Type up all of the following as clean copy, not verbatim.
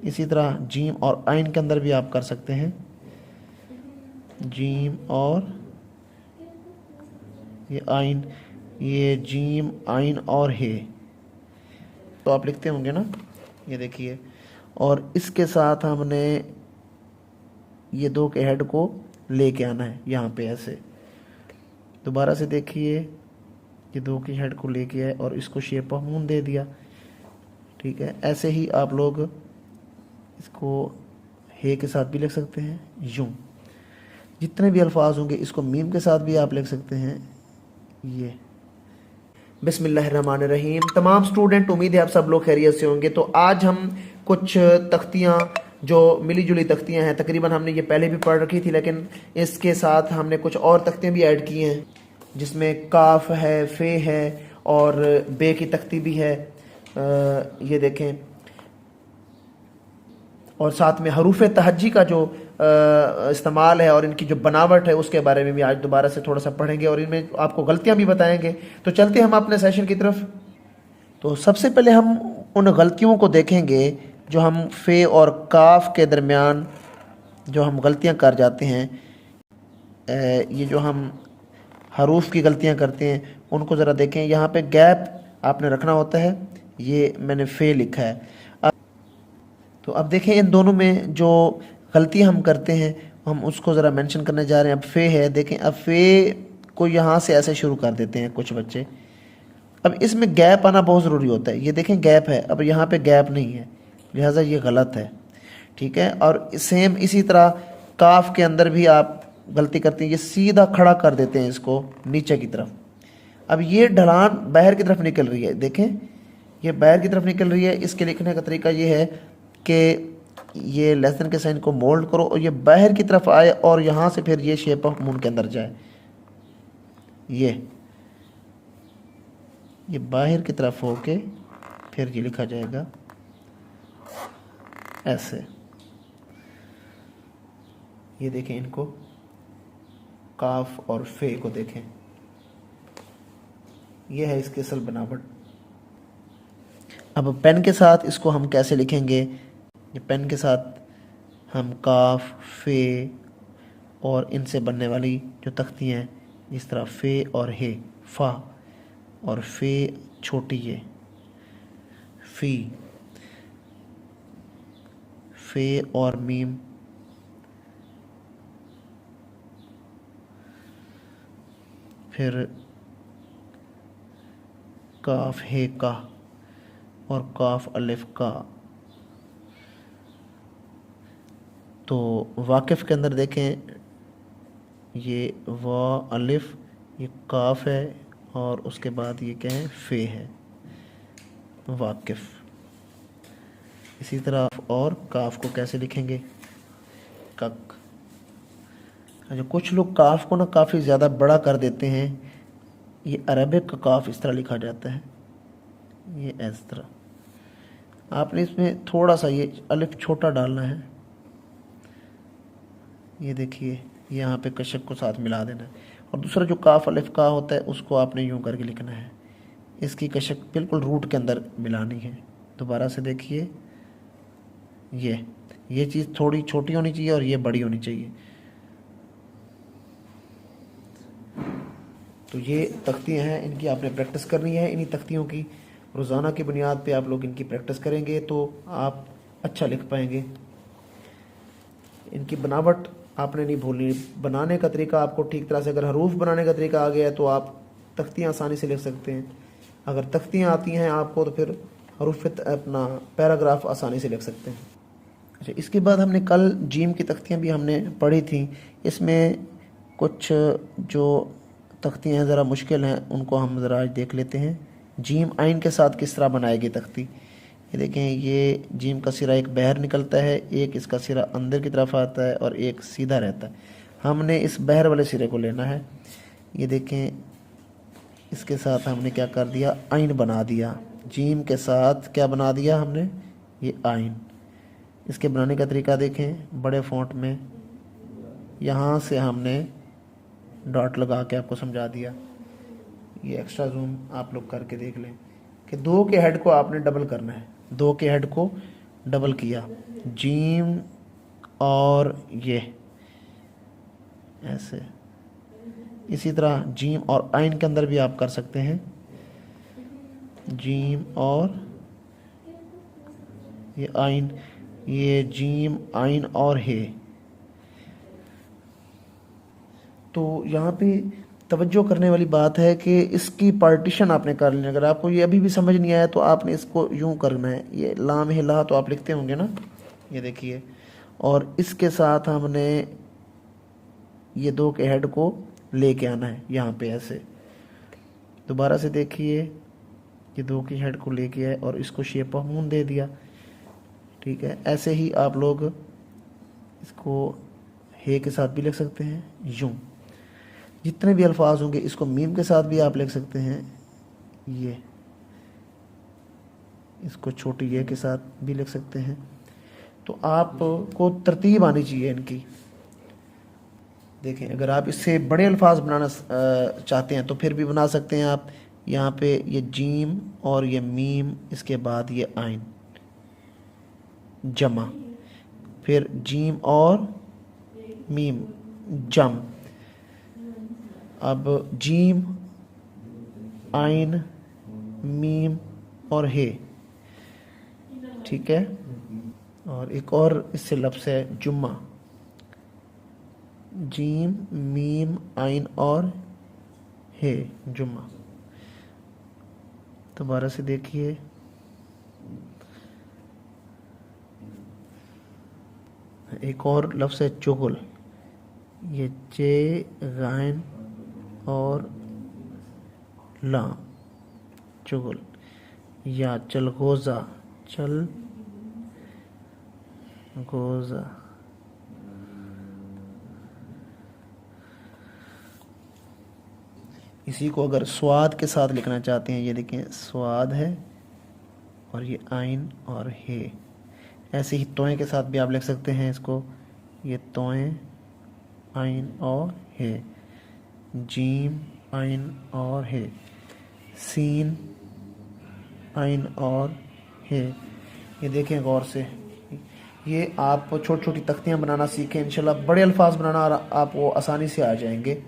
इसी तरह जीम और आइन के अंदर भी आप कर सकते हैं, जीम और ये आइन, ये जीम आइन और हे, तो आप लिखते होंगे ना, ये देखिए। और इसके साथ हमने ये दो के हेड को लेके आना है यहाँ पे ऐसे, दोबारा से देखिए, ये दो की हेड को लेके आए और इसको शेप ऑफ मून दे दिया। ठीक है, ऐसे ही आप लोग इसको हे के साथ भी लिख सकते हैं, यूं जितने भी अल्फाज होंगे इसको मीम के साथ भी आप लिख सकते हैं। ये बिस्मिल्लाहिर्रहमानिर्रहीम। तमाम स्टूडेंट, उम्मीद है आप सब लोग खैरियत से होंगे। तो आज हम कुछ तख्तियाँ, जो मिली जुली तख्तियाँ हैं, तकरीबन हमने ये पहले भी पढ़ रखी थी, लेकिन इसके साथ हमने कुछ और तख्तियाँ भी ऐड की हैं, जिसमें काफ है, फे है और बे की तख्ती भी है। ये देखें, और साथ में हरूफ तहज्जी का जो इस्तेमाल है और इनकी जो बनावट है उसके बारे में भी आज दोबारा से थोड़ा सा पढ़ेंगे और इनमें आपको गलतियां भी बताएंगे। तो चलते हम अपने सेशन की तरफ। तो सबसे पहले हम उन गलतियों को देखेंगे जो हम फ़े और काफ के दरमियान जो हम गलतियां कर जाते हैं। ये जो हम हरूफ की गलतियां करते हैं उनको ज़रा देखें। यहाँ पे गैप आपने रखना होता है, ये मैंने फ़े लिखा है। तो अब देखें इन दोनों में जो गलती हम करते हैं हम उसको ज़रा मेंशन करने जा रहे हैं। अब फ़े है, देखें अब फ़े को यहाँ से ऐसे शुरू कर देते हैं कुछ बच्चे। अब इसमें गैप आना बहुत ज़रूरी होता है। ये देखें गैप है, अब यहाँ पे गैप नहीं है, लिहाजा ये गलत है। ठीक है, और सेम इसी तरह काफ के अंदर भी आप गलती करते हैं, ये सीधा खड़ा कर देते हैं इसको नीचे की तरफ। अब ये ढलान बाहर की तरफ निकल रही है, देखें ये बाहर की तरफ निकल रही है। इसके लिखने का तरीका ये है कि ये लेसन के साइन को मोल्ड करो और ये बाहर की तरफ आए और यहाँ से फिर ये शेप ऑफ मून के अंदर जाए। ये बाहर की तरफ होके फिर ये लिखा जाएगा ऐसे। ये देखें, इनको काफ और फे को देखें, ये है इसकी असल बनावट। अब पेन के साथ इसको हम कैसे लिखेंगे? ये पेन के साथ हम काफ, फे और इनसे बनने वाली जो तख्तियाँ हैं, इस तरह फे और हे, फा और फे छोटी ये फी, फे और मीम, फिर काफ हे का और काफ अलिफ का। तो वाकिफ़ के अंदर देखें, ये वा अलिफ, ये काफ है और उसके बाद ये क्या है, फे है, वाकिफ़। इसी तरह और काफ को कैसे लिखेंगे? कक। अच्छा, कुछ लोग काफ को ना काफ़ी ज़्यादा बड़ा कर देते हैं। ये अरबिक का काफ इस तरह लिखा जाता है, ये इस तरह। आपने इसमें थोड़ा सा ये अलिफ छोटा डालना है। ये देखिए, यहाँ पे कशक को साथ मिला देना है। और दूसरा जो काफ अलिफ का होता है उसको आपने यूं करके लिखना है, इसकी कशक बिल्कुल रूट के अंदर मिलानी है। दोबारा से देखिए, ये चीज़ थोड़ी छोटी होनी चाहिए और ये बड़ी होनी चाहिए। तो ये तख्तियाँ हैं, इनकी आपने प्रैक्टिस करनी है। इन्हीं तख्तियों की रोज़ाना की बुनियाद पे आप लोग इनकी प्रैक्टिस करेंगे तो आप अच्छा लिख पाएंगे। इनकी बनावट आपने नहीं भूलनी, बनाने का तरीका आपको ठीक तरह से, अगर हरूफ बनाने का तरीका आ गया है तो आप तख्तियाँ आसानी से लिख सकते हैं। अगर तख्तियाँ आती हैं आपको तो फिर हरूफ अपना पैराग्राफ आसानी से लिख सकते हैं। अच्छा, इसके बाद हमने कल जीम की तख्तियाँ भी हमने पढ़ी थी। इसमें कुछ जो तख्तियाँ हैं ज़रा मुश्किल हैं, उनको हम ज़रा आज देख लेते हैं। जीम आइन के साथ किस तरह बनाएगी तख्ती। ये देखें, ये जीम का सिरा एक बाहर निकलता है, एक इसका सिरा अंदर की तरफ आता है और एक सीधा रहता है। हमने इस बाहर वाले सिरे को लेना है। ये देखें, इसके साथ हमने क्या कर दिया, आइन बना दिया। जीम के साथ क्या बना दिया हमने, ये आइन। इसके बनाने का तरीका देखें, बड़े फ़ॉन्ट में यहाँ से हमने डॉट लगा के आपको समझा दिया। ये एक्स्ट्रा जूम आप लोग करके देख लें कि दो के हेड को आपने डबल करना है, दो के हेड को डबल किया, जीम और ये ऐसे। इसी तरह जीम और आइन के अंदर भी आप कर सकते हैं, जीम और ये आइन, ये जीम आइन और हे। तो यहाँ पे तवज्जो करने वाली बात है कि इसकी पार्टीशन आपने कर लेनी। अगर आपको ये अभी भी समझ नहीं आया तो आपने इसको यूं करना है, ये लाम है ला तो आप लिखते होंगे ना, ये देखिए, और इसके साथ हमने ये दो के हेड को लेके आना है यहाँ पे ऐसे। दोबारा से देखिए, ये दो की हेड को लेके आए और इसको शेप ऑफ मून दे दिया। ठीक है, ऐसे ही आप लोग इसको हे के साथ भी लिख सकते हैं, यूं। जितने भी अल्फाज होंगे इसको मीम के साथ भी आप लिख सकते हैं, ये इसको छोटी ये के साथ भी लिख सकते हैं। तो आपको तरतीब आनी चाहिए इनकी। देखें, अगर आप इससे बड़े अल्फाज बनाना चाहते हैं तो फिर भी बना सकते हैं आप। यहाँ पे ये जीम और ये मीम, इसके बाद ये आइन जमा, फिर जीम और मीम जम, अब जीम आइन मीम और हे। ठीक है, और एक और इससे लफ्ज़ है जुम्मा, जीम मीम आइन और हे, जुम्मा। दोबारा से देखिए, एक और लफ्ज़ है चुगल, ये जे गायन और लाम, चुगल, या चलगोज़ा, चल गोज़ा। इसी को अगर स्वाद के साथ लिखना चाहते हैं, ये देखें स्वाद है और ये आइन और हे। ऐसे ही तोएं के साथ भी आप लिख सकते हैं इसको, ये तोएं आइन और हे, जीम आइन और हे, सीन आइन और हे। ये देखें गौर से, ये आप छोटी छोटी तख्तियाँ बनाना सीखें, इंशाल्लाह बड़े अल्फाज बनाना आपको आसानी से आ जाएंगे।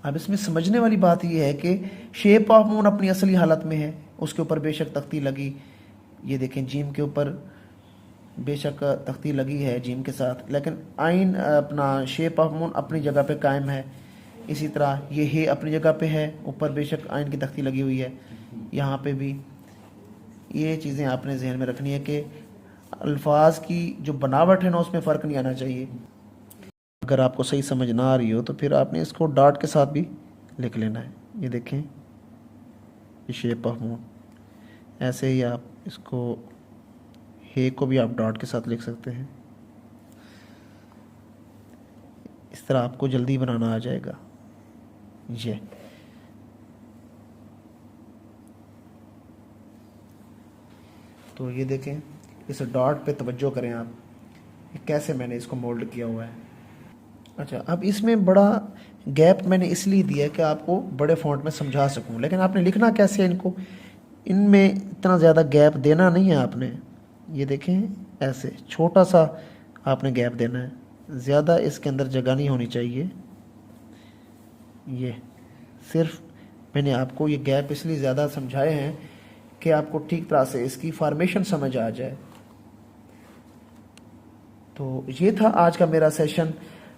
अब इसमें समझने वाली बात यह है कि शेप ऑफ मून अपनी असली हालत में है, उसके ऊपर बेशक तख्ती लगी, ये देखें जीम के ऊपर बेशक तख्ती लगी है जीम के साथ, लेकिन आइन अपना शेप ऑफ मून अपनी जगह पे कायम है। इसी तरह ये हे अपनी जगह पे है, ऊपर बेशक आइन की तख्ती लगी हुई है, यहाँ पे भी। ये चीज़ें आपने जहन में रखनी है कि अल्फाज की जो बनावट है ना उसमें फ़र्क नहीं आना चाहिए। अगर आपको सही समझ ना आ रही हो तो फिर आपने इसको डॉट के साथ भी लिख लेना है। ये देखें, ये शेप ऑफ मून। ऐसे ही आप इसको हे को भी आप डॉट के साथ लिख सकते हैं। इस तरह आपको जल्दी बनाना आ जाएगा। ये तो ये देखें, इस डॉट पे तवज्जो करें आप, कैसे मैंने इसको मोल्ड किया हुआ है। अच्छा, अब इसमें बड़ा गैप मैंने इसलिए दिया कि आपको बड़े फ़ॉन्ट में समझा सकूं, लेकिन आपने लिखना कैसे है इनको, इनमें इतना ज़्यादा गैप देना नहीं है आपने। ये देखें ऐसे छोटा सा आपने गैप देना है, ज़्यादा इसके अंदर जगह नहीं होनी चाहिए। ये सिर्फ मैंने आपको ये गैप इसलिए ज़्यादा समझाए हैं कि आपको ठीक तरह से इसकी फॉर्मेशन समझ आ जाए। तो ये था आज का मेरा सेशन।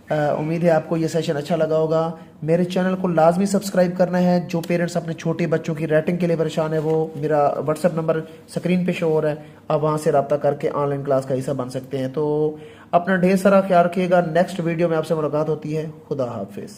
उम्मीद है आपको ये सेशन अच्छा लगा होगा। मेरे चैनल को लाजमी सब्सक्राइब करना है। जो पेरेंट्स अपने छोटे बच्चों की रेटिंग के लिए परेशान है, वो मेरा व्हाट्सएप नंबर स्क्रीन पे शो हो रहा है, आप वहाँ से रब्ता करके ऑनलाइन क्लास का हिस्सा बन सकते हैं। तो अपना ढेर सारा ख्याल रखिएगा। नेक्स्ट वीडियो में आपसे मुलाकात होती है। खुदा हाफिज़।